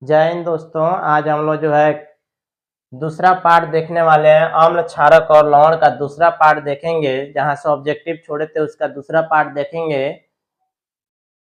जय हिंद दोस्तों। आज हम लोग जो है दूसरा पार्ट देखने वाले हैं। अम्ल क्षारक और लवण का दूसरा पार्ट देखेंगे। जहां से ऑब्जेक्टिव छोड़े थे उसका दूसरा पार्ट देखेंगे।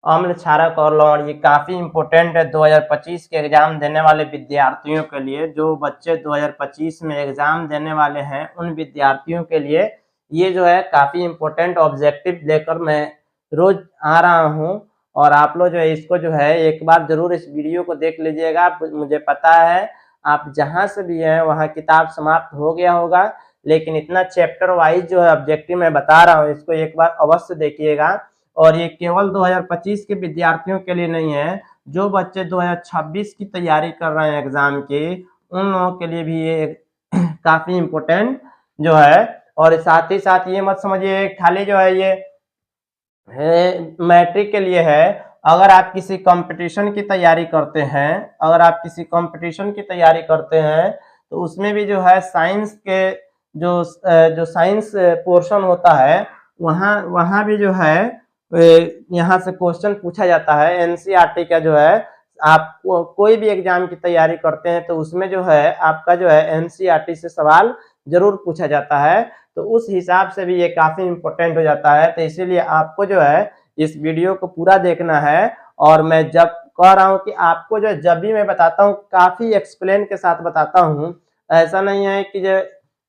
अम्ल क्षारक और लवण ये काफी इंपॉर्टेंट है 2025 के एग्जाम देने वाले विद्यार्थियों के लिए। जो बच्चे 2025 में एग्जाम देने वाले हैं उन विद्यार्थियों के लिए ये जो है काफी इंपॉर्टेंट ऑब्जेक्टिव लेकर मैं रोज आ रहा हूँ। और आप लोग जो है इसको जो है एक बार जरूर इस वीडियो को देख लीजिएगा। मुझे पता है आप जहां से भी हैं वहां किताब समाप्त हो गया होगा, लेकिन इतना चैप्टर वाइज जो है ऑब्जेक्टिव मैं बता रहा हूँ इसको एक बार अवश्य देखिएगा। और ये केवल 2025 के विद्यार्थियों के लिए नहीं है, जो बच्चे 2026 की तैयारी कर रहे हैं एग्जाम की उन लोगों के लिए भी ये काफी इम्पोर्टेंट जो है। और साथ ही साथ ये मत समझिए खाली जो है ये मैट्रिक के लिए है। अगर आप किसी कंपटीशन की तैयारी करते हैं, अगर आप किसी कंपटीशन की तैयारी करते हैं तो उसमें भी जो है साइंस के जो साइंस पोर्शन होता है वहाँ वहाँ भी जो है यहाँ से क्वेश्चन पूछा जाता है। एनसीईआरटी का जो है आप कोई भी एग्जाम की तैयारी करते हैं तो उसमें जो है आपका जो है एनसीईआरटी से सवाल जरूर पूछा जाता है। तो उस हिसाब से भी ये काफी इंपॉर्टेंट हो जाता है। तो इसीलिए आपको जो है इस वीडियो को पूरा देखना है। और मैं जब कह रहा हूँ कि आपको जो जब भी मैं बताता हूँ काफी एक्सप्लेन के साथ बताता हूँ। ऐसा नहीं है कि जो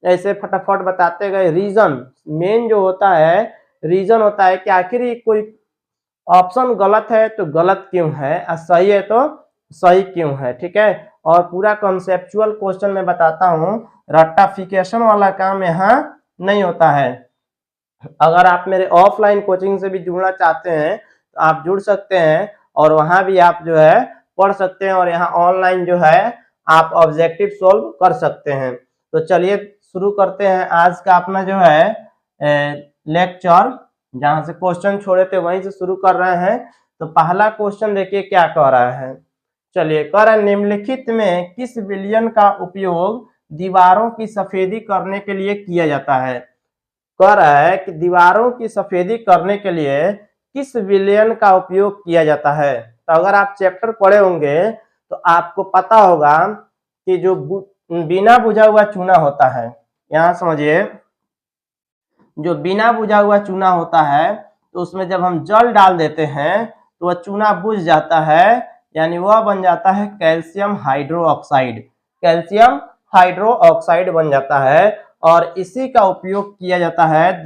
ऐसे फटाफट बताते गए। रीजन मेन जो होता है, रीजन होता है कि आखिर कोई ऑप्शन गलत है तो गलत क्यों है और सही है तो सही क्यों है। ठीक है। और पूरा कॉन्सेप्चुअल क्वेश्चन मैं बताता हूँ, रट्टाफिकेशन वाला काम यहाँ नहीं होता है। अगर आप मेरे ऑफलाइन कोचिंग से भी जुड़ना चाहते हैं तो आप जुड़ सकते हैं और वहां भी आप जो है पढ़ सकते हैं। और यहाँ ऑनलाइन जो है आप ऑब्जेक्टिव सोल्व कर सकते हैं। तो चलिए शुरू करते हैं आज का अपना जो है लेक्चर। जहां से क्वेश्चन छोड़े थे वहीं से शुरू कर रहे हैं। तो पहला क्वेश्चन देखिए क्या कह रहा है। चलिए कह रहा है निम्नलिखित में किस विलयन का उपयोग दीवारों की सफेदी करने के लिए किया जाता है। कह रहा है कि दीवारों की सफेदी करने के लिए किस विलयन का उपयोग किया जाता है। तो अगर आप चैप्टर पढ़े होंगे तो आपको पता होगा कि जो बिना बुझा हुआ चूना होता है, यहाँ समझिए, जो बिना बुझा हुआ चूना होता है तो उसमें जब हम जल डाल देते हैं तो वह चूना बुझ जाता है, यानी वह बन जाता है कैल्शियम हाइड्रोक्साइड। कैल्शियम हाइड्रोक्साइड बन जाता है और इसी का उपयोग किया जाता है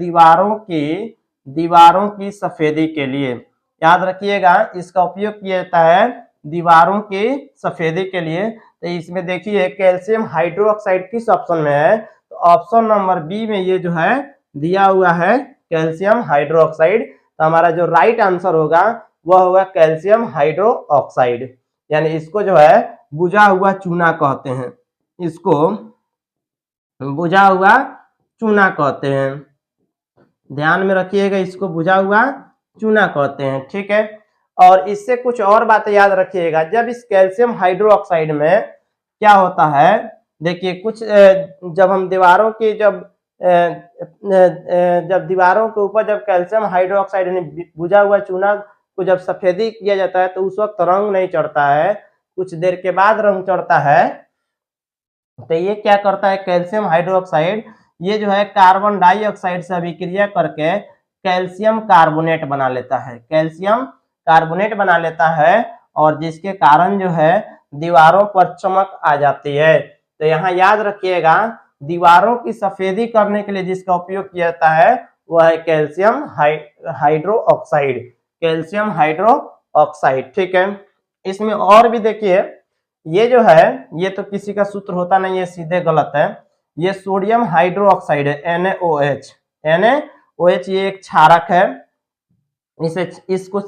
दीवारों की सफेदी के लिए। याद रखिएगा इसका उपयोग किया जाता है दीवारों की सफेदी के लिए। तो इसमें देखिए कैल्शियम हाइड्रोक्साइड किस ऑप्शन में है, तो ऑप्शन नंबर बी में ये जो है दिया हुआ है कैल्शियम हाइड्रोक्साइड। तो हमारा जो राइट आंसर होगा वह होगा कैल्शियम हाइड्रोक्साइड। यानी इसको जो है बुझा हुआ चूना कहते हैं, इसको बुझा हुआ चूना कहते हैं। ध्यान में रखिएगा इसको बुझा हुआ चूना कहते हैं। ठीक है। और इससे कुछ और बातें याद रखिएगा। जब इस कैल्शियम हाइड्रोक्साइड में क्या होता है, देखिए कुछ जब हम दीवारों की जब दीवारों के ऊपर जब कैल्शियम हाइड्रोक्साइड यानी बुझा हुआ चूना को जब सफेदी किया जाता है तो उस वक्त रंग नहीं चढ़ता है, कुछ देर के बाद रंग चढ़ता है। तो ये क्या करता है कैल्शियम हाइड्रोक्साइड, ये जो है कार्बन डाइऑक्साइड से अभिक्रिया करके कैल्शियम कार्बोनेट बना लेता है, कैल्शियम कार्बोनेट बना लेता है। और जिसके कारण जो है दीवारों पर चमक आ जाती है। तो यहाँ याद रखिएगा दीवारों की सफेदी करने के लिए जिसका उपयोग किया जाता है वह है कैल्शियम हाइड्रोक्साइड, कैल्शियम हाइड्रोक्साइड। ठीक है। इसमें और भी देखिए ये जो है ये तो किसी का सूत्र होता नहीं है, सीधे गलत है। ये सोडियम हाइड्रोक्साइड है NaOH। NaOH ये एक क्षारक है। इसको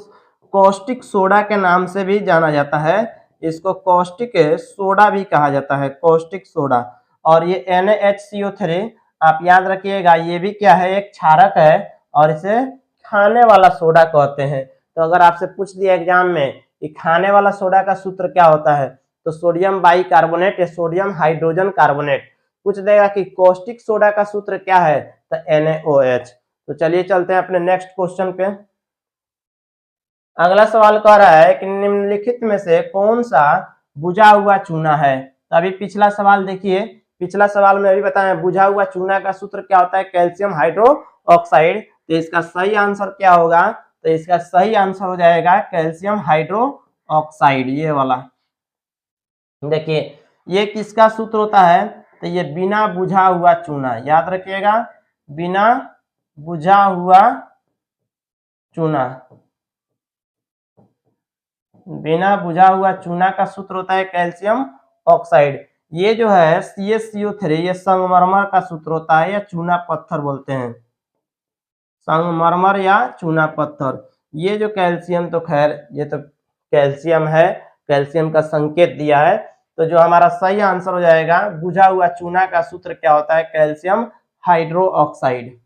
कॉस्टिक सोडा के नाम से भी जाना जाता है। इसको कॉस्टिक सोडा भी कहा जाता है, कॉस्टिक सोडा। और ये NaHCO3 आप याद रखिएगा ये भी क्या है, एक क्षारक है और इसे खाने वाला सोडा कहते हैं। तो अगर आपसे पूछ दिया एग्जाम में कि खाने वाला सोडा का सूत्र क्या होता है तो सोडियम बाइकार्बोनेट या सोडियम हाइड्रोजन कार्बोनेट। पूछ देगा कि कॉस्टिक सोडा का सूत्र क्या है तो NaOH। तो चलिए चलते हैं अपने नेक्स्ट क्वेश्चन पे। अगला सवाल कह रहा है कि निम्नलिखित में से कौन सा बुझा हुआ चूना है। तो अभी पिछला सवाल देखिए, पिछला सवाल में अभी बताया बुझा हुआ चूना का सूत्र क्या होता है, कैल्शियम हाइड्रोक्साइड। तो इसका सही आंसर क्या होगा, तो इसका सही आंसर हो जाएगा कैल्शियम हाइड्रोक्साइड, ये वाला। देखिए ये किसका सूत्र होता है, तो ये बिना बुझा हुआ चूना, याद रखिएगा, बिना बुझा हुआ चूना, बिना बुझा हुआ चूना का सूत्र होता है कैल्शियम ऑक्साइड। ये जो है CaCO3 ये संगमरमर का सूत्र होता है, या चूना पत्थर बोलते हैं, संगमरमर या चूना पत्थर। ये जो कैल्शियम, तो खैर ये तो कैल्शियम है, कैल्शियम का संकेत दिया है। तो जो हमारा सही आंसर हो जाएगा, बुझा हुआ चूना का सूत्र क्या होता है, कैल्शियम हाइड्रोक्साइड।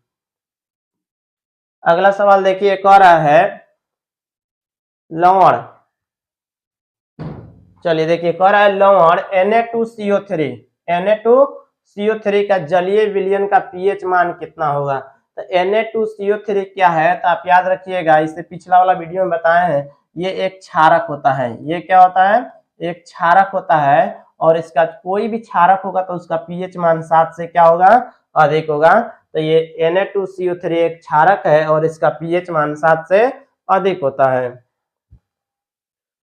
अगला सवाल देखिए, कह रहा है लवण, चलिए देखिए कह रहा है लवण Na2CO3, Na2CO3 का जलीय विलयन का pH मान कितना होगा। तो Na2CO3 क्या है, तो आप याद रखिएगा, इससे पिछला वाला वीडियो में बताए हैं, ये एक क्षारक होता है। ये क्या होता है, एक क्षारक होता है, और इसका कोई भी क्षारक होगा तो उसका pH मान 7 से क्या होगा, अधिक होगा। तो ये Na2CO3 एक क्षारक है और इसका pH मान 7 से अधिक होता है।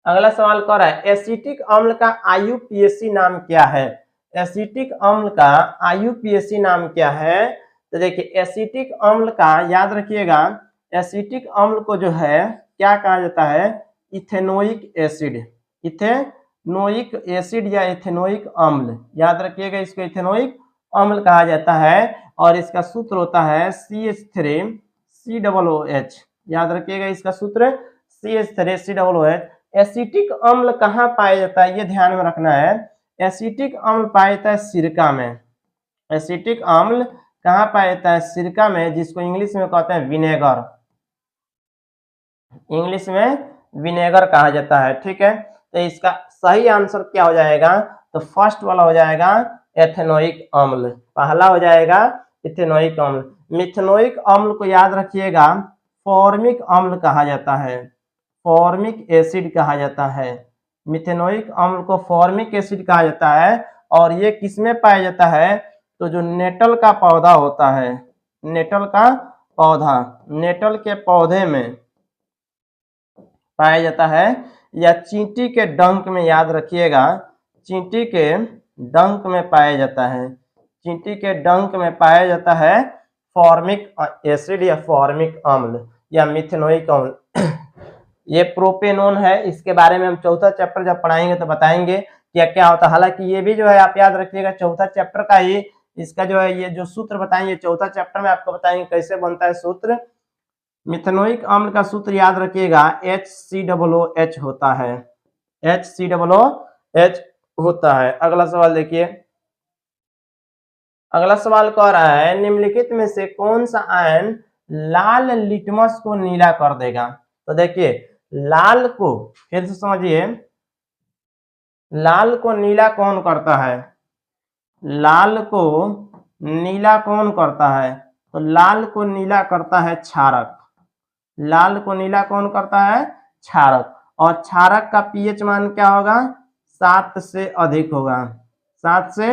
अगला सवाल कह रहा है एसिटिक अम्ल का IUPAC नाम क्या है। एसिटिक अम्ल का IUPAC नाम क्या है, तो देखिए एसिटिक अम्ल का याद रखिएगा, एसिटिक अम्ल को जो है क्या कहा जाता है, इथेनोइक एसिड, इथेनोइक एसिड या इथेनोइक अम्ल, याद रखिएगा, इसको इथेनोइक अम्ल कहा जाता है। और इसका सूत्र होता है CH3COOH, याद रखिएगा इसका सूत्र CH3COOH। एसिटिक अम्ल कहाँ पाया जाता है, ये ध्यान में रखना है। एसिटिक अम्ल पाया जाता है सिरका में। एसिटिक अम्ल कहाँ पाया जाता है, सिरका में, जिसको इंग्लिश में कहते हैं विनेगर, इंग्लिश में विनेगर कहा जाता है। ठीक है, तो इसका सही आंसर क्या हो जाएगा, तो फर्स्ट वाला हो जाएगा एथेनोइक अम्ल, पहला हो जाएगा इथेनोइक अम्ल। मिथेनोइक अम्ल को याद रखिएगा फॉर्मिक अम्ल कहा जाता है, फॉर्मिक एसिड कहा जाता है। मिथेनोइक अम्ल को फॉर्मिक एसिड कहा जाता है। और ये किसमें पाया जाता है, तो जो नेटल का पौधा होता है, नेटल का पौधा, नेटल के पौधे में पाया जाता है, या चींटी के डंक में, याद रखिएगा, चींटी के डंक में पाया जाता है, चींटी के डंक में पाया जाता है फॉर्मिक एसिड या फॉर्मिक अम्ल या मिथेनोइक अम्ल। ये प्रोपेनोन है, इसके बारे में हम चौथा चैप्टर जब पढ़ाएंगे तो बताएंगे क्या क्या होता है। हालांकि ये भी जो है आप याद रखिएगा चौथा चैप्टर का ही, इसका जो है ये जो सूत्र बताएंगे चौथा चैप्टर में आपको बताएंगे कैसे बनता है सूत्र। मिथेनोइक अम्ल का सूत्र याद रखिएगा HCOOH होता है, HCOOH होता है। अगला सवाल देखिए, अगला सवाल कह रहा है निम्नलिखित में से कौन सा आयन लाल लिटमस को नीला कर देगा। तो देखिए लाल को फिर से समझिए, लाल को नीला कौन करता है, लाल को नीला कौन करता है, तो लाल को नीला करता है क्षारक, लाल को नीला कौन करता है, क्षारक। और क्षारक का pH मान क्या होगा, 7 से अधिक होगा, 7 से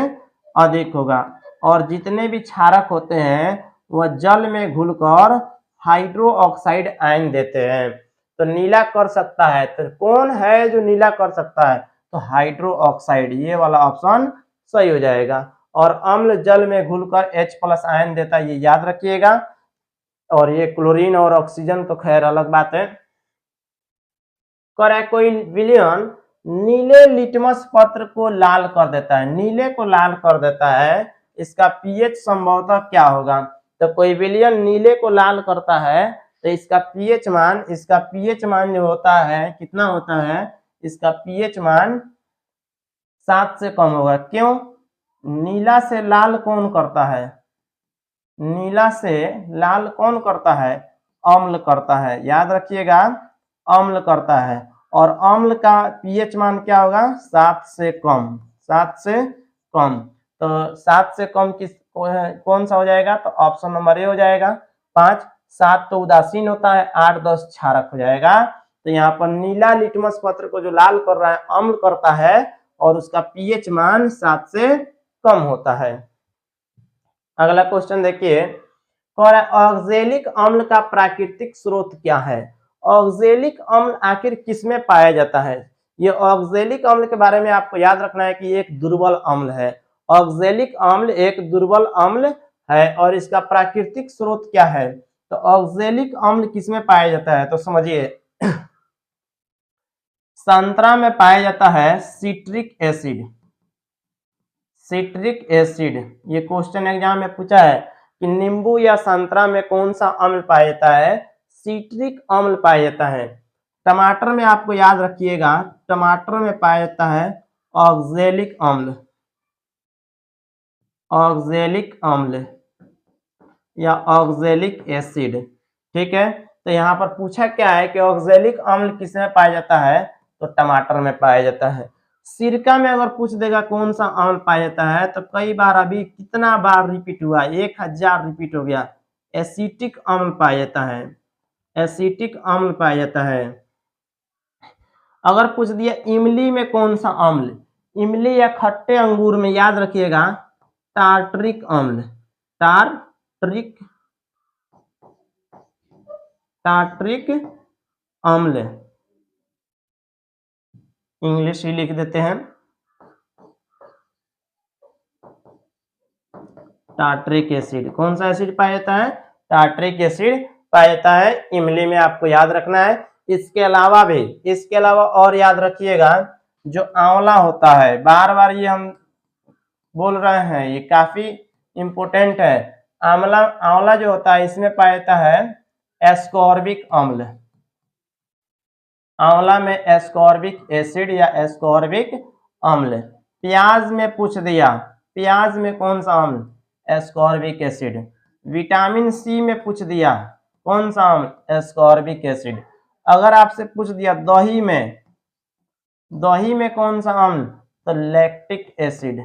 अधिक होगा। और जितने भी क्षारक होते हैं वह जल में घुलकर हाइड्रो ऑक्साइड आयन देते हैं। तो नीला कर सकता है, तो कौन है जो नीला कर सकता है, तो हाइड्रो ऑक्साइड, ये वाला ऑप्शन सही हो जाएगा। और अम्ल जल में घुलकर H+ आयन देता है, ये याद रखिएगा। और ये क्लोरीन और ऑक्सीजन तो खैर अलग बात है। करे कोई विलयन नीले लिटमस पत्र को लाल कर देता है, नीले को लाल कर देता है, इसका pH संभवतः क्या होगा। तो कोई विलयन नीले को लाल करता है तो इसका pH मान, इसका pH मान जो होता है कितना होता है, इसका pH मान 7 से कम होगा। क्यों, नीला से लाल कौन करता है, नीला से लाल कौन करता है, अम्ल करता है, याद रखिएगा अम्ल करता है। और अम्ल का pH मान क्या होगा, 7 से कम, 7 से कम। तो 7 से कम किस कौन सा हो जाएगा, तो ऑप्शन नंबर ए हो जाएगा 5। 7 तो उदासीन होता है, 8 10 क्षारक हो जाएगा। तो यहाँ पर नीला लिटमस पत्र को जो लाल कर रहा है अम्ल करता है और उसका पीएच मान 7 से कम होता है। अगला क्वेश्चन देखिए, ऑक्जेलिक अम्ल का प्राकृतिक स्रोत क्या है? ऑक्जेलिक अम्ल आखिर किसमें पाया जाता है? ये ऑक्जेलिक अम्ल के बारे में आपको याद रखना है कि ये एक दुर्बल अम्ल है। ऑक्जेलिक अम्ल एक दुर्बल अम्ल है और इसका प्राकृतिक स्रोत क्या है? तो ऑक्जेलिक अम्ल किसमें पाया जाता है? तो समझिए, संतरा में पाया जाता है सिट्रिक एसिड। सिट्रिक एसिड, ये क्वेश्चन एग्जाम में पूछा है कि नींबू या संतरा में कौन सा अम्ल पाया जाता है? सिट्रिक अम्ल पाया जाता है। टमाटर में आपको याद रखिएगा, टमाटर में पाया जाता है ऑक्जेलिक अम्ल। ऑक्जेलिक अम्ल या ऑक्जेलिक एसिड, ठीक है। तो यहाँ पर पूछा क्या है कि ऑक्जेलिक अम्ल किसमें पाया जाता है? तो टमाटर में पाया जाता है। सिरका में अगर पूछ देगा कौन सा अम्ल पाया जाता है, तो कई बार अभी कितना बार रिपीट हुआ, 1000 रिपीट हो गया, एसिटिक अम्ल पाया जाता है। एसिटिक अम्ल पाया जाता है। अगर पूछ दिया इमली में कौन सा अम्ल, इमली या खट्टे अंगूर में याद रखिएगा टार्टरिक अम्ल। टार्टरिक अम्ल, इंग्लिश ही लिख देते हैं, टार्टरिक एसिड। कौन सा एसिड पाया जाता है? टार्टरिक एसिड पाया जाता है इमली में, आपको याद रखना है। इसके अलावा और याद रखिएगा, जो आंवला होता है, बार बार ये हम बोल रहे हैं, ये काफी इंपोर्टेंट है। आंवला जो होता है इसमें पाया जाता है एस्कॉर्बिक अम्ल। आंवला में एस्कॉर्बिक एसिड या एस्कॉर्बिक अम्ल। प्याज में पूछ दिया, प्याज में कौन सा अम्ल? Ascorbic acid. विटामिन सी में पूछ दिया कौन सा अम्ल? Ascorbic acid. अगर आपसे पूछ दिया दही में कौन सा अम्ल? तो लैक्टिक एसिड।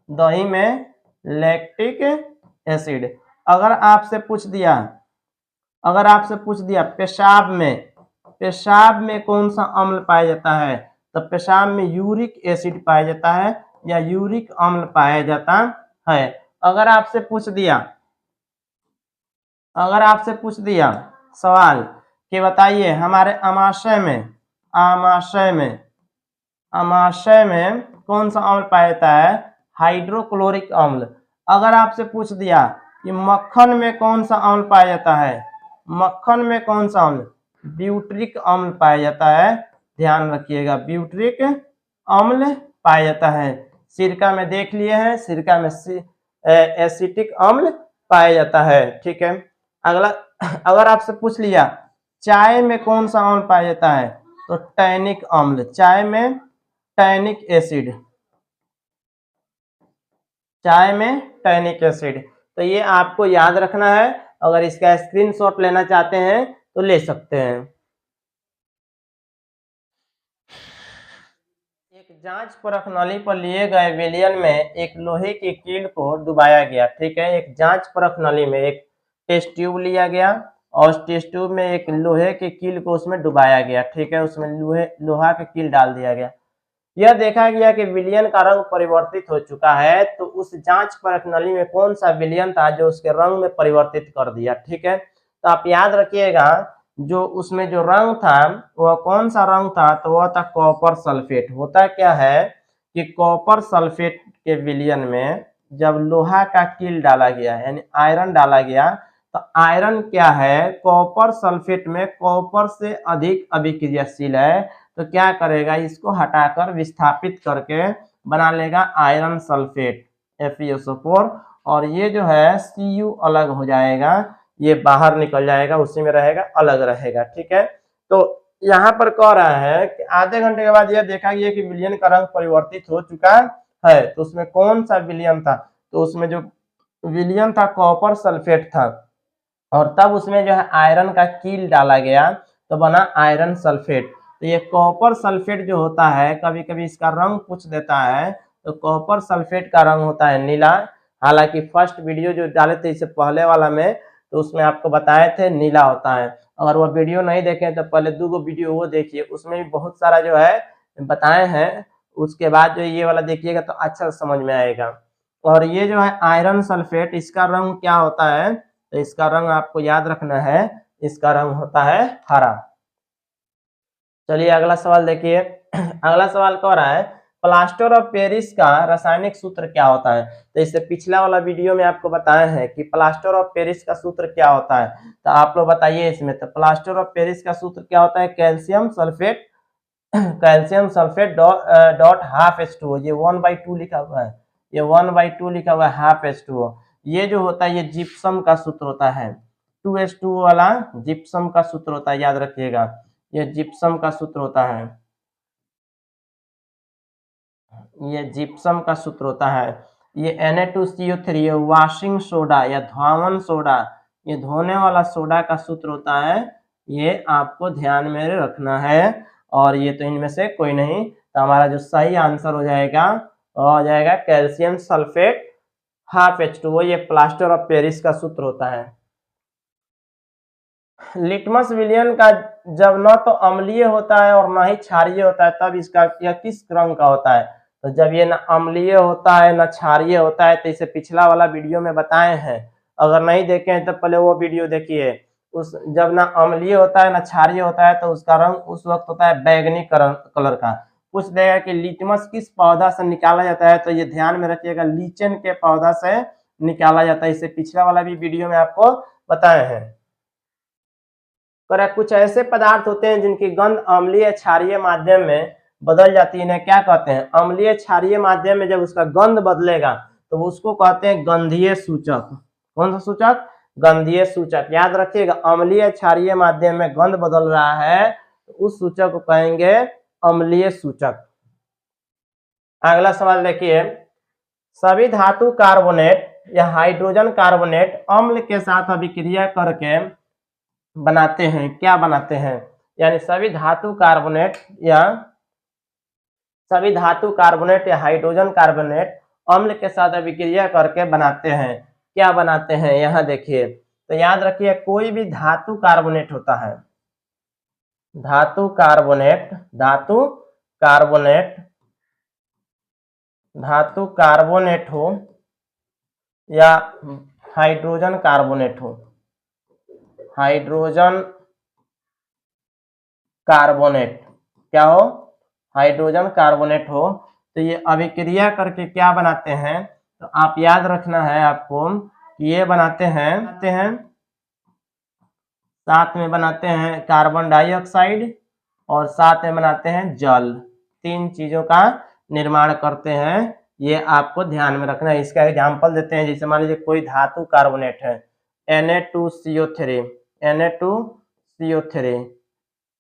दही में लैक्टिक एसिड। अगर आपसे पूछ दिया पेशाब में कौन सा अम्ल पाया जाता है? तो पेशाब में यूरिक एसिड पाया जाता है या यूरिक अम्ल पाया जाता है। अगर आपसे पूछ दिया सवाल कि बताइए हमारे अमाशय में कौन सा अम्ल पाया जाता है? हाइड्रोक्लोरिक अम्ल। अगर आपसे पूछ दिया कि मक्खन में कौन सा अम्ल पाया जाता है? मक्खन में कौन सा अम्ल? ब्यूटरिक अम्ल पाया जाता है। ध्यान रखिएगा, ब्यूटरिक अम्ल पाया जाता है। सिरका में देख लिए हैं, सिरका में एसिटिक अम्ल पाया जाता है, ठीक है। अगला, अगर आपसे पूछ लिया चाय में कौन सा अम्ल पाया जाता है? तो टैनिक अम्ल। चाय में टैनिक एसिड। तो ये आपको याद रखना है। अगर इसका स्क्रीनशॉट लेना चाहते हैं तो ले सकते हैं। एक जांच परख नली पर लिए गए विलयन में एक लोहे की कील को डुबाया गया, ठीक है। एक जांच परख नली में एक टेस्ट ट्यूब लिया गया और उस टेस्ट ट्यूब में एक लोहे की कील को उसमें डुबाया गया, ठीक है। उसमें लोहा की कील डाल दिया गया। यह देखा गया कि विलयन का रंग परिवर्तित हो चुका है। तो उस जांच परख नली में कौन सा विलयन था जो उसके रंग में परिवर्तित कर दिया, ठीक है। तो आप याद रखिएगा, जो उसमें जो रंग था वह कौन सा रंग था? तो वह था कॉपर सल्फेट। होता क्या है कि कॉपर सल्फेट के विलयन में जब लोहा का कील डाला गया यानी आयरन डाला गया, तो आयरन क्या है, कॉपर सल्फेट में कॉपर से अधिक अभिक्रियाशील है। तो क्या करेगा, इसको हटाकर विस्थापित करके बना लेगा आयरन सल्फेट FeSO4, और ये जो है Cu अलग हो जाएगा, ये बाहर निकल जाएगा, उसी में रहेगा, अलग रहेगा, ठीक है। तो यहाँ पर कह रहा है कि आधे घंटे के बाद यह देखा गया कि विलयन का रंग परिवर्तित हो चुका है। तो उसमें कौन सा विलयन था? तो उसमें जो विलयन था कॉपर सल्फेट था, और तब उसमें जो है आयरन का कील डाला गया तो बना आयरन सल्फेट। तो ये कॉपर सल्फेट जो होता है, कभी कभी इसका रंग पूछ देता है, तो कॉपर सल्फेट का रंग होता है नीला। हालांकि फर्स्ट वीडियो जो डाले थे इससे पहले वाला में तो उसमें आपको बताए थे नीला होता है। अगर वो वीडियो नहीं देखे तो पहले 2 वीडियो वो देखिए, उसमें भी बहुत सारा जो है बताए हैं। उसके बाद जो ये वाला देखिएगा तो अच्छा समझ में आएगा। और ये जो है आयरन सल्फेट, इसका रंग क्या होता है, तो इसका रंग आपको याद रखना है, इसका रंग होता है हरा। चलिए अगला सवाल देखिए। अगला सवाल कह रहा है प्लास्टर ऑफ पेरिस का रासायनिक सूत्र क्या होता है। तो इससे पिछला वाला वीडियो में आपको बताया है कि प्लास्टर ऑफ पेरिस का सूत्र क्या होता है, तो आप लोग बताइए इसमें। तो प्लास्टर ऑफ पेरिस का सूत्र क्या होता है, calcium sulphate, calcium sulphate dot half H2O, ये 1/2 लिखा हुआ है, ये 1/2 लिखा हुआ है हाफ H2O। ये जो होता है ये जिप्सम का सूत्र होता है, 2H2O वाला जिप्सम का सूत्र होता है, याद रखिएगा, ये जिप्सम का सूत्र होता है, ये जिप्सम का सूत्र होता है। ये Na2CO3 ये वॉशिंग सोडा या धोवन सोडा, ये धोने वाला सोडा का सूत्र होता है, ये आपको ध्यान में रखना है। और ये तो इनमें से कोई नहीं, तो हमारा जो सही आंसर हो जाएगा वो हो जाएगा कैल्शियम सल्फेट हाफ H2O, ये प्लास्टर ऑफ पेरिस का सूत्र होता है। लिटमस विलियन का जब न तो अम्लीय होता है और न ही क्षारीय होता है, तब इसका यह किस रंग का होता है। तो जब ये न अम्लीय होता है न क्षारीय होता है, तो इसे पिछला वाला वीडियो में बताए हैं, अगर नहीं देखे हैं तो पहले वो वीडियो देखिए। उस जब ना अम्लीय होता है ना क्षारीय होता है तो उसका रंग उस वक्त होता है बैगनी कलर का। पूछ देगा कि लिटमस किस पौधा से निकाला जाता है, तो ये ध्यान में रखिएगा, लीचेन के पौधा से निकाला जाता है। इसे पिछला वाला भी वीडियो में आपको बताए हैं। पर कुछ ऐसे पदार्थ होते हैं जिनकी गंध अम्लीय क्षारीय माध्यम में बदल जाती है, इन्हें क्या कहते हैं, अम्लीय क्षारीय माध्यम में जब उसका गंध बदलेगा तो उसको कहते हैं गंधीय सूचक। कौन सा सूचक, गंधीय सूचक। याद रखिएगा, अम्लीय क्षारीय माध्यम में गंध बदल रहा है तो उस सूचक को कहेंगे अम्लीय सूचक। अगला सवाल देखिए, सभी धातु कार्बोनेट या हाइड्रोजन कार्बोनेट अम्ल के साथ अभिक्रिया करके बनाते हैं, क्या बनाते हैं, यानी सभी धातु कार्बोनेट या हाइड्रोजन कार्बोनेट अम्ल के साथ अभिक्रिया करके बनाते हैं, क्या बनाते हैं, यहाँ देखिए। तो याद रखिए, कोई भी धातु कार्बोनेट होता है, धातु कार्बोनेट हो या हाइड्रोजन कार्बोनेट हो, हाइड्रोजन कार्बोनेट क्या हो, हाइड्रोजन कार्बोनेट हो, तो ये अभिक्रिया करके क्या बनाते हैं, तो आप याद रखना है आपको कि ये बनाते हैं साथ में बनाते हैं कार्बन डाइऑक्साइड और साथ में बनाते हैं जल, 3 चीजों का निर्माण करते हैं। ये आपको ध्यान में रखना है। इसका एग्जांपल देते हैं, जैसे मान लीजिए कोई धातु कार्बोनेट है Na2CO3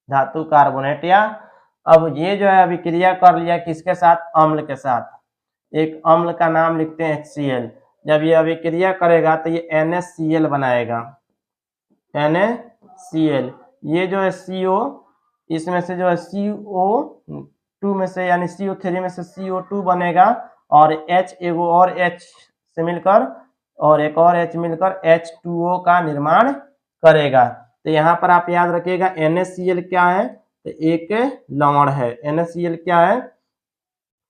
धातु कार्बोनेट, या अब ये जो है अभिक्रिया कर लिया किसके साथ, अम्ल के साथ, एक अम्ल का नाम लिखते हैं HCl। जब ये अभिक्रिया करेगा तो ये NaCl बनाएगा, NaCl। ये जो है CO, इसमें से जो है CO2 में से यानी CO3 में से CO2 बनेगा और H एगो और H से मिलकर और एक और H मिलकर H2O का निर्माण करेगा। तो यहाँ पर आप याद रखिएगा NaCl क्या है, तो एक लवण है। NaCl क्या है,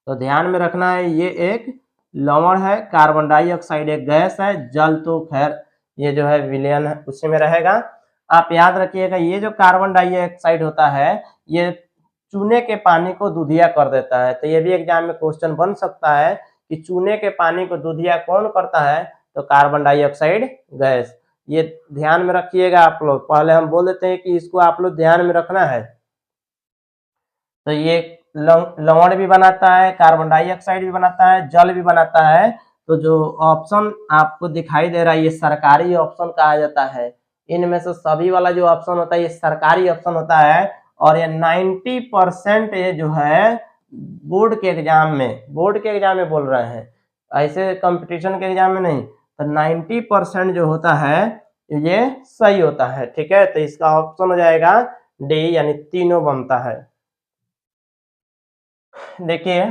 तो ध्यान में रखना है, ये एक लवण है। कार्बन डाइऑक्साइड एक गैस है। जल तो खैर ये जो है विलयन है उसी में रहेगा। आप याद रखिएगा, ये जो कार्बन डाइऑक्साइड होता है ये चूने के पानी को दूधिया कर देता है। तो ये भी एग्जाम में क्वेश्चन बन सकता है कि चूने के पानी को दूधिया कौन करता है, तो कार्बन डाइऑक्साइड गैस। ये ध्यान में रखिएगा आप लोग, पहले हम बोल देते हैं कि इसको आप लोग ध्यान में रखना है। तो ये लवण भी बनाता है, कार्बन डाइऑक्साइड भी बनाता है, जल भी बनाता है। तो जो ऑप्शन आपको दिखाई दे रहा है ये सरकारी ऑप्शन कहा जाता है। इनमें से सभी वाला जो ऑप्शन होता है ये सरकारी ऑप्शन होता है। और ये 90% ये जो है बोर्ड के एग्जाम में बोल रहे हैं, ऐसे कंपटीशन के एग्जाम में नहीं। तो 90% जो होता है ये सही होता है, ठीक है। तो इसका ऑप्शन हो जाएगा डी, यानी तीनों बनता है। देखिए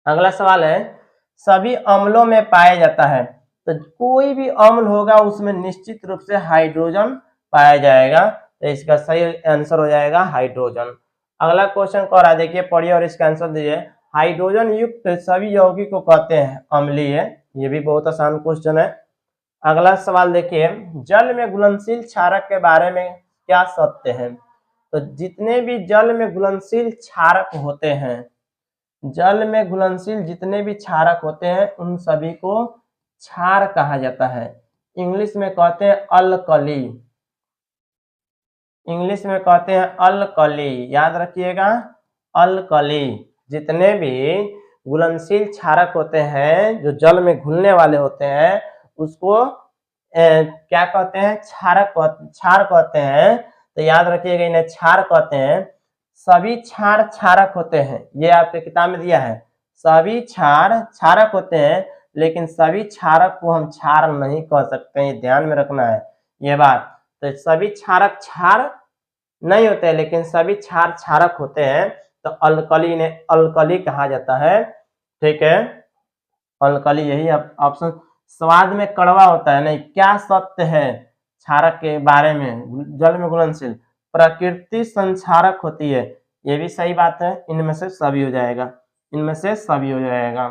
अगला सवाल है, सभी अम्लों में पाया जाता है। तो कोई भी अम्ल होगा उसमें निश्चित रूप से हाइड्रोजन पाया जाएगा, तो इसका सही आंसर हो जाएगा हाइड्रोजन। अगला क्वेश्चन कह रहा है, देखिए पढ़िए और इसका आंसर दीजिए। हाइड्रोजन युक्त सभी यौगिक को कहते हैं अम्लीय। ये भी बहुत आसान क्वेश्चन है। अगला सवाल देखिए, जल में घुलनशील क्षारक के बारे में क्या सत्य है? तो जितने भी जल में घुलनशील क्षारक होते हैं, जल में घुलनशील जितने भी क्षारक होते हैं उन सभी को क्षार कहा जाता है। इंग्लिश में कहते हैं अल्कली, इंग्लिश में कहते हैं अल्कली, याद रखिएगा अल्कली। जितने भी घुलनशील क्षारक होते हैं जो जल में घुलने वाले होते हैं उसको क्या कहते हैं? क्षार कहते हैं। तो याद रखिएगा इन्हें क्षार कहते हैं। सभी क्षार क्षारक होते हैं, ये आपके किताब में दिया है। सभी क्षार क्षारक होते हैं, लेकिन सभी क्षारक को हम क्षार नहीं कह सकते, ये ध्यान में रखना है ये बात। तो सभी क्षारक क्षार नहीं होते, लेकिन सभी क्षार क्षारक होते हैं, तो अल्कली ने अल्कली कहा जाता है। ठीक है, अल्कली यही ऑप्शन। स्वाद में कड़वा होता है, नहीं, क्या सत्य है क्षारक के बारे में? जल में घुलनशील प्रकृति संक्षारक होती है, ये भी सही बात है। इनमें से सभी हो जाएगा, इनमें से सभी हो जाएगा।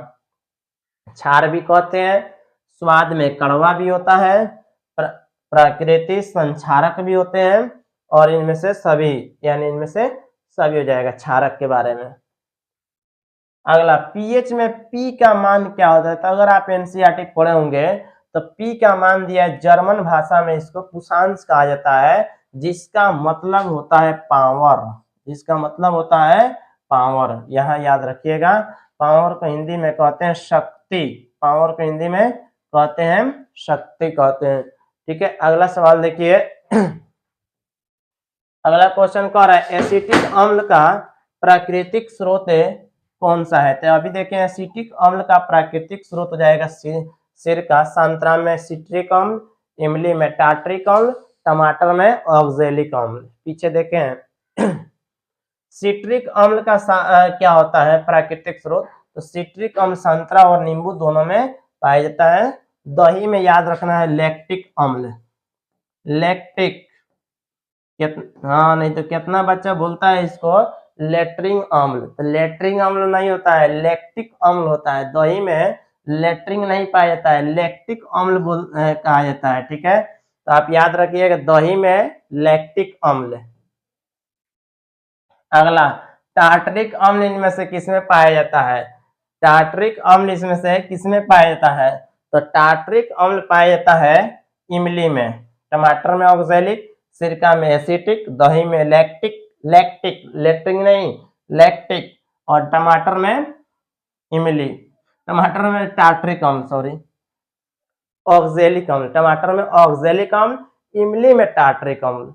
क्षार भी कहते हैं, स्वाद में कड़वा भी होता है, प्राकृतिक संक्षारक भी होते हैं, और इनमें से सभी, यानी इनमें से सभी हो जाएगा क्षारक के बारे में। अगला, पीएच में पी का मान क्या होता है? तो अगर आप एनसीईआरटी पढ़े होंगे तो पी का मान दिया है, जर्मन भाषा में इसको पुशांश कहा जाता है, जिसका मतलब होता है पावर, जिसका मतलब होता है पावर। यहाँ याद रखिएगा, पावर को हिंदी में कहते हैं शक्ति, पावर को हिंदी में कहते हैं शक्ति कहते हैं। ठीक है, अगला सवाल देखिए। अगला क्वेश्चन कह रहा है, एसिटिक अम्ल का प्राकृतिक स्रोत कौन सा है? तो अभी देखें, एसिटिक अम्ल का प्राकृतिक स्रोत हो जाएगा सिरका, संतरा में सिट्रिक अम्ल, इमली में टार्ट्रिक अम्ल, टमाटर में ऑक्जेलिक अम्ल। पीछे देखें, सिट्रिक अम्ल का क्या होता है प्राकृतिक स्रोत? तो सिट्रिक अम्ल संतरा और नींबू दोनों में पाया जाता है। दही में याद रखना है लैक्टिक अम्ल, लैक्टिक, हाँ, नहीं तो कितना बच्चा बोलता है इसको लेट्रिंग अम्ल, तो लेट्रिंग अम्ल नहीं होता है, लैक्टिक अम्ल होता है। दही में लेट्रिंग नहीं पाया जाता है, लैक्टिक अम्ल कहा जाता है। ठीक है, तो आप याद रखिएगा दही में लैक्टिक अम्ल। अगला, टार्टरिक अम्ल इनमें से किसमें पाया जाता है? टार्टरिक अम्ल इसमें से किसमें पाया जाता है? तो टार्टरिक अम्ल पाया जाता है इमली में, टमाटर में ऑक्जेलिक, सिरका में एसिटिक, दही में लैक्टिक, लैक्टिक, लेट्रिंग नहीं, लैक्टिक, और टमाटर में इमली, टमाटर में टार्टरिक अम्ल, सॉरी ऑक्जेलिक अम्ल, टमाटर में ऑक्जेलिक अम्ल, इमली में टार्टरिक अम्ल।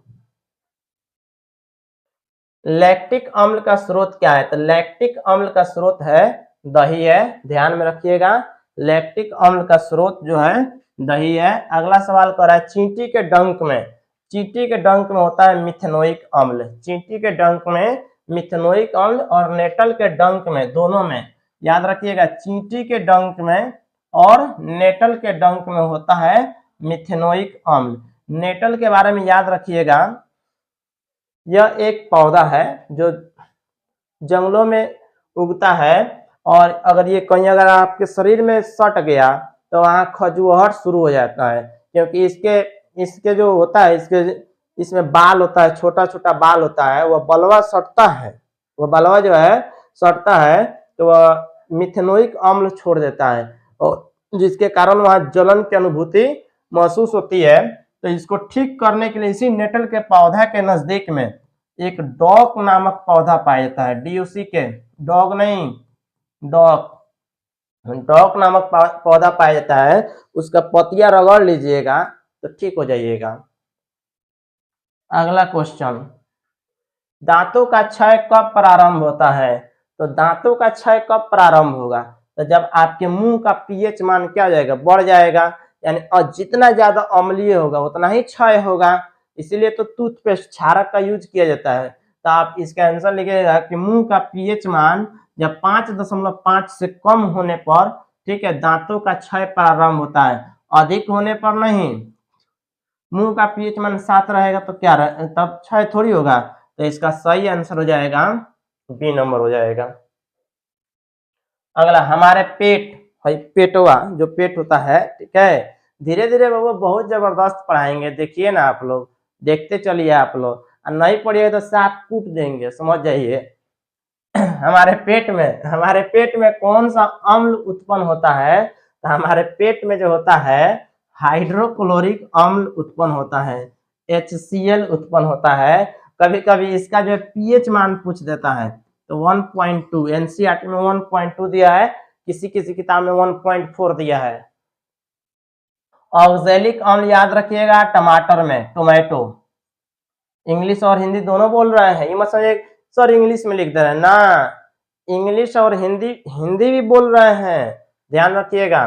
लैक्टिक अम्ल का स्रोत क्या है? तो लैक्टिक अम्ल का स्रोत है दही है, ध्यान में रखिएगा, लैक्टिक अम्ल का स्रोत जो है दही है। अगला सवाल कर रहा है, चींटी के डंक में, चींटी के डंक में होता है मिथेनोइक अम्ल, चींटी के डंक में मिथेनोइक अम्ल, और नेटल के डंक में, दोनों में याद रखिएगा, चींटी के डंक में और नेटल के डंक में होता है मिथेनोइक अम्ल। नेटल के बारे में याद रखिएगा, यह एक पौधा है जो जंगलों में उगता है, और अगर ये कहीं अगर आपके शरीर में सट गया तो वहाँ खजुआहट शुरू हो जाता है, क्योंकि इसके जो होता है, इसमें बाल होता है, छोटा छोटा बाल होता है, वह बलवा सटता है, वह बलवा जो है सटता है, तो वह मिथेनोइक अम्ल छोड़ देता है, और जिसके कारण वहाँ जलन की अनुभूति महसूस होती है। तो इसको ठीक करने के लिए इसी नेटल के पौधा के नजदीक में एक डॉक नामक पौधा पाया जाता है, DOC के, डॉग नहीं, डॉक, डॉक नामक पौधा पाया जाता है, उसका पतिया रगड़ लीजिएगा तो ठीक हो जाइएगा। अगला क्वेश्चन, दांतों का क्षय कब प्रारंभ होता है? तो दांतों का क्षय कब प्रारंभ होगा? तो जब आपके मुंह का पीएच मान क्या हो जाएगा, बढ़ जाएगा, यानी जितना ज्यादा अम्लीय होगा उतना ही क्षय होगा, इसीलिए तो टूथपेस्ट क्षारक का यूज किया जाता है। तो आप इसका आंसर लिखिएगा कि मुंह का पीएच मान जब 5.5 से कम होने पर, ठीक है, दांतों का क्षय प्रारंभ होता है, अधिक होने पर नहीं, मुंह का पीएच मान 7 रहेगा तो क्या तब 6 थोड़ी होगा। तो इसका सही आंसर हो जाएगा बी नंबर हो जाएगा। अगला हमारे पेट है, पेटवा जो पेट होता है, ठीक है, धीरे धीरे वो बहुत जबरदस्त पढ़ाएंगे, देखिए ना आप लोग, देखते चलिए आप लोग, और नहीं पढ़िए तो साथ कूट देंगे, समझ जाइए। हमारे पेट में कौन सा अम्ल उत्पन्न होता है, तो हमारे पेट में जो होता है हाइड्रोक्लोरिक अम्ल उत्पन्न होता है, HCl उत्पन्न होता है। कभी कभी इसका जो पीएच मान पूछ देता है, तो 1.2 एनसीईआरटी में 1.2 दिया है, किसी किसी किताब में 1.4 दिया है। ऑक्जेलिक अम्ल याद रखिएगा टमाटर में, टोमेटो। इंग्लिश और हिंदी दोनों बोल रहे हैं, ये मत समझिए सर इंग्लिश में लिख दे रहे हैं ना, इंग्लिश और हिंदी भी बोल रहे हैं, ध्यान रखिएगा।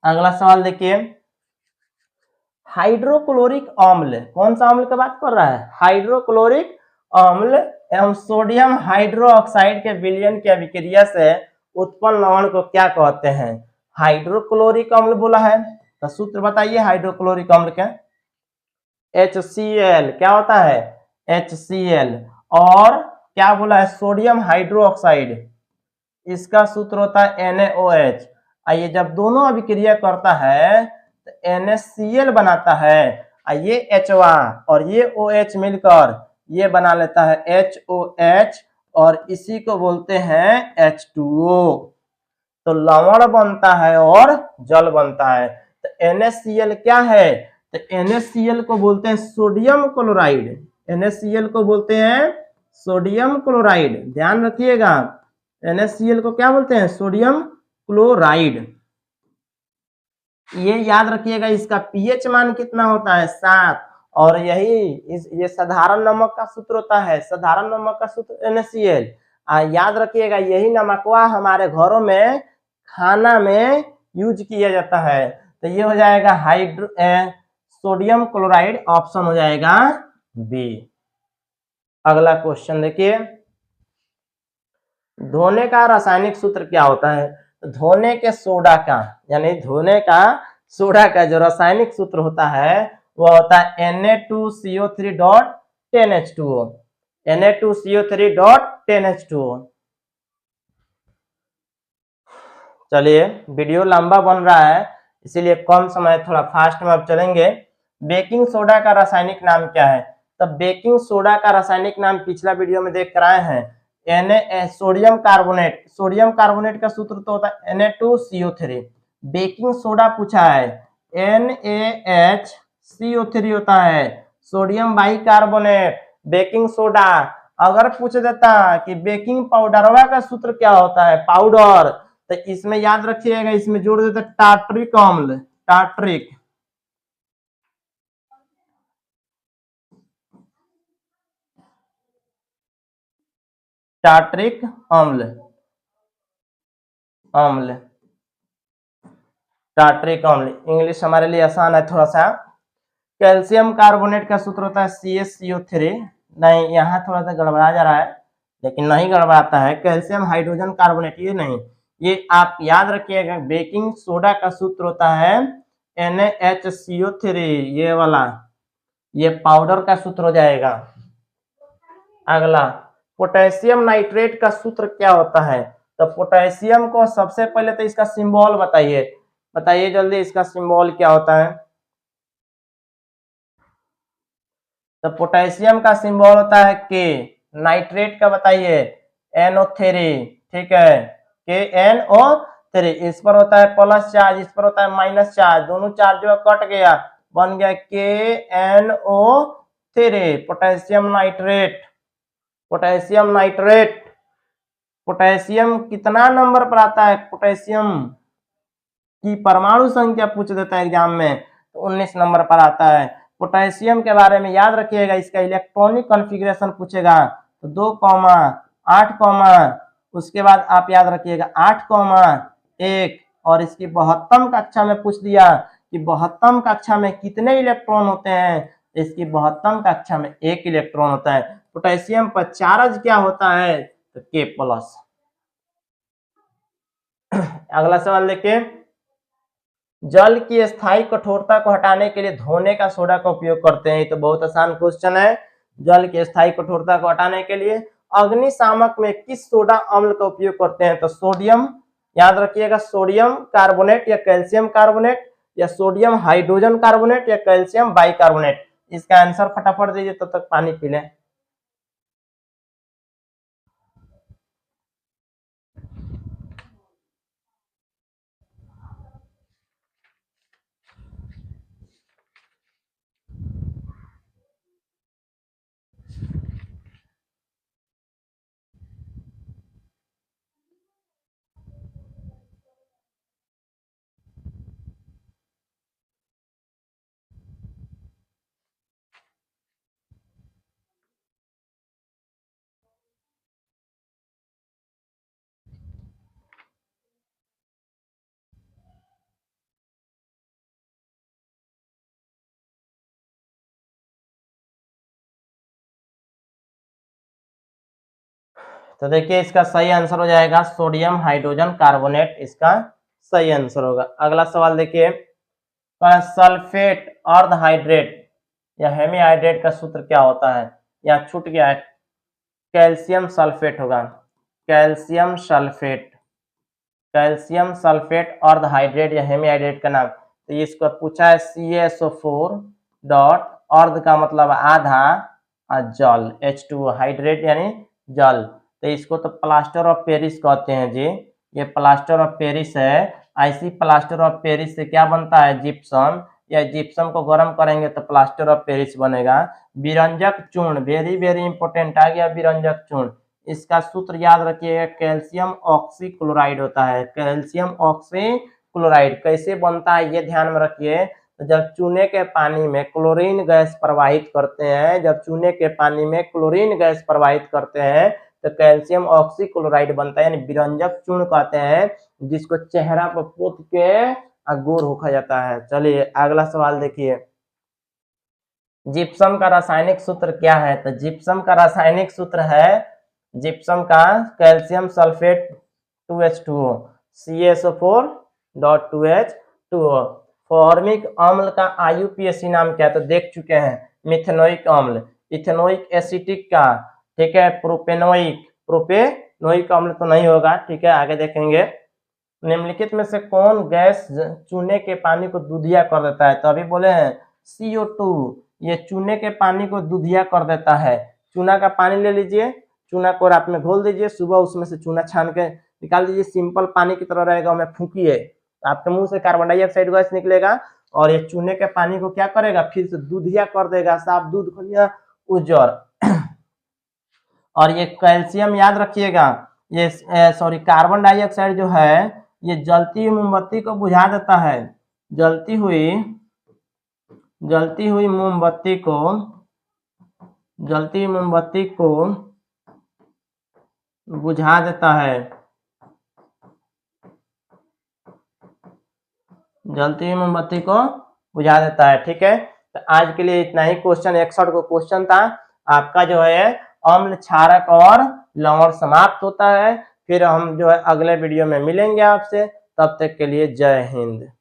अगला सवाल देखिए, हाइड्रोक्लोरिक अम्ल, कौन सा अम्ल की बात कर रहा है, हाइड्रोक्लोरिक अम्ल एवं सोडियम हाइड्रोक्साइड के विलयन की अभिक्रिया से उत्पन्न लवण को क्या कहते हैं, हाइड्रोक्लोरिक अम्ल बोला है, तो सूत्र बताइए हाइड्रोक्लोरिक अम्ल का, HCl, क्या होता है HCl, और क्या बोला है सोडियम हाइड्रोक्साइड, इसका सूत्र होता है NaOH। आइए जब दोनों अभिक्रिया करता है तो NaCl बनाता है, ये HA और ये OH मिलकर ये बना लेता है HOH, और इसी को बोलते हैं H2O। तो लवण बनता है और जल बनता है। तो NaCl क्या है, तो NaCl को बोलते हैं सोडियम क्लोराइड, NaCl को बोलते हैं सोडियम क्लोराइड, ध्यान रखिएगा, NaCl को क्या बोलते हैं सोडियम क्लोराइड। ये याद रखिएगा, इसका पीएच मान कितना होता है 7, और ये साधारण नमक का सूत्र होता है, साधारण नमक का सूत्र NaCl। याद रखिएगा यही नमकवा हमारे घरों में खाना में यूज किया जाता है। तो ये हो जाएगा सोडियम क्लोराइड, ऑप्शन हो जाएगा बी। अगला क्वेश्चन देखिए, धोने का रासायनिक सूत्र क्या होता है, धोने के सोडा का, यानी धोने का सोडा का जो रासायनिक सूत्र होता है वो होता है Na2CO3.10H2O, Na2CO3.10H2O। चलिए वीडियो लंबा बन रहा है इसीलिए कम समय, थोड़ा फास्ट में अब चलेंगे। बेकिंग सोडा का रासायनिक नाम क्या है, तब बेकिंग सोडा का रासायनिक नाम पिछला वीडियो में देख कर आए हैं, सोडियम कार्बोनेट, सोडियम कार्बोनेट का सूत्र तो होता है Na2CO3। बेकिंग सोडा पूछा है NaHCO3 होता है, सोडियम बाइकार्बोनेट, बेकिंग सोडा। अगर पूछ देता कि बेकिंग पाउडरवा का सूत्र क्या होता है पाउडर, तो इसमें याद रखिएगा, इसमें जोड़ देते टार्ट्रिक अम्ल, टार्ट्रिक, टार्ट्रिक अम्ल, अम्ल, टार्ट्रिक अम्ल। इंग्लिश हमारे लिए आसान है थोड़ा सा। कैल्शियम कार्बोनेट का सूत्र होता है CaCO3, नहीं यहाँ थोड़ा सा गड़बड़ा जा रहा है, लेकिन नहीं गड़बड़ाता है, कैल्शियम हाइड्रोजन कार्बोनेट, ये नहीं, ये आप याद रखिएगा। बेकिंग सोडा का सूत्र होता है NaHCO3, ये वाला, ये पाउडर का सूत्र हो जाएगा। अगला पोटेशियम नाइट्रेट का सूत्र क्या होता है, तो पोटेशियम को सबसे पहले तो इसका सिंबल बताइए, बताइए जल्दी, इसका सिंबल क्या होता है, तो पोटेशियम का सिंबल होता है K, नाइट्रेट का बताइए NO3, ठीक है KNO3, इस पर होता है प्लस चार्ज, इस पर होता है माइनस चार्ज, दोनों चार्ज जो कट गया बन गया KNO3, potassium nitrate, potassium nitrate. Potassium कितना नंबर पर आता है, पोटेशियम की परमाणु संख्या पूछ देता है एग्जाम में, तो 19 नंबर पर आता है। पोटेशियम के बारे में याद रखिएगा, इसका इलेक्ट्रॉनिक कॉन्फ़िगरेशन पूछेगा तो 2,8, उसके बाद आप याद रखिएगा 8,1, और इसकी 72 कक्षा में पूछ दिया कि 72 कक्षा में कितने इलेक्ट्रॉन होते हैं, इसकी 72 कक्षा में 1 इलेक्ट्रॉन होता है। पोटेशियम पर चार्ज क्या होता है, तो K+। अगला सवाल देखिए, जल की स्थायी कठोरता को हटाने के लिए धोने का सोडा का उपयोग करते हैं। ये तो बहुत आसान क्वेश्चन है। जल की स्थायी कठोरता को हटाने के लिए अग्निशामक में किस सोडा अम्ल का उपयोग करते हैं? तो सोडियम, याद रखिएगा, सोडियम कार्बोनेट या कैल्शियम कार्बोनेट या सोडियम हाइड्रोजन कार्बोनेट या कैल्शियम बाइकार्बोनेट। इसका आंसर फटाफट दीजिए, तब तक पानी पी लें। तो देखिए इसका सही आंसर हो जाएगा सोडियम हाइड्रोजन कार्बोनेट, इसका सही आंसर होगा। अगला सवाल देखिए, सल्फेट अर्धहाइड्रेट या हेमीहाइड्रेट का सूत्र क्या होता है? या छूट गया है, कैल्शियम सल्फेट होगा। कैल्शियम सल्फेट, कैल्शियम सल्फेट अर्धहाइड्रेट या हेमीहाइड्रेट का नाम। तो इसको पूछा है CaSO4 डॉट, अर्ध का मतलब आधा, जल H2O, हाइड्रेट यानी जल। तो इसको तो प्लास्टर ऑफ पेरिस कहते हैं जी। ये प्लास्टर ऑफ पेरिस है। ऐसी प्लास्टर ऑफ पेरिस से क्या बनता है? जिप्सम। या जिप्सम को गर्म करेंगे तो प्लास्टर ऑफ पेरिस बनेगा। विरंजक चूर्ण, वेरी वेरी इंपॉर्टेंट आ गया विरंजक चूर्ण। इसका सूत्र याद रखिएगा, कैल्शियम ऑक्सीक्लोराइड होता है। कैल्शियम ऑक्सीक्लोराइड कैसे बनता है ये ध्यान में रखिए। तो जब चूने के पानी में क्लोरीन गैस प्रवाहित करते हैं, जब चूने के पानी में क्लोरीन गैस प्रवाहित करते हैं तो कैल्शियम ऑक्सीक्लोराइड बनता है, यानी विरंजक चूर्ण कहते हैं, जिसको चेहरा पर पोत के गोर होखा जाता है। चलिए अगला सवाल देखिए, जिप्सम का रासायनिक सूत्र क्या है? तो जिप्सम का रासायनिक सूत्र है, जिप्सम का calcium sulphate 2H2O, CaSO4 dot 2H2O। Formic अम्ल का IUPAC नाम क्या है? तो देख चुके हैं, मिथेनोइक अम्ल, इथेनोइक एसिटिक का, ठीक है, प्रोपेनोइक, प्रोपेनोइक अम्ल तो नहीं होगा, ठीक है, आगे देखेंगे। निम्नलिखित में से कौन गैस चूने के पानी को दूधिया कर देता है? तो अभी बोले हैं CO2, ये चूने के पानी को दूधिया कर देता है। चूना का पानी ले लीजिए, चूना को रात में घोल दीजिए, सुबह उसमें से चूना छान के निकाल दीजिए, सिंपल पानी की तरह रहेगा, उसमें फूंकिए, आपके मुंह से कार्बन डाइऑक्साइड गैस निकलेगा और ये चूने के पानी को क्या करेगा? फिर से दूधिया कर देगा, साफ दूध खलिया उज्जर। और ये कैल्शियम याद रखिएगा, ये सॉरी कार्बन डाइऑक्साइड जो है ये जलती हुई मोमबत्ती को बुझा देता है। जलती हुई मोमबत्ती को, जलती हुई मोमबत्ती को बुझा देता है। जलती हुई मोमबत्ती को बुझा देता है, ठीक है। तो आज के लिए इतना ही। क्वेश्चन 61 को क्वेश्चन था आपका जो है अम्ल, क्षारक और लवण समाप्त होता है। फिर हम जो है अगले वीडियो में मिलेंगे आपसे, तब तक के लिए जय हिंद।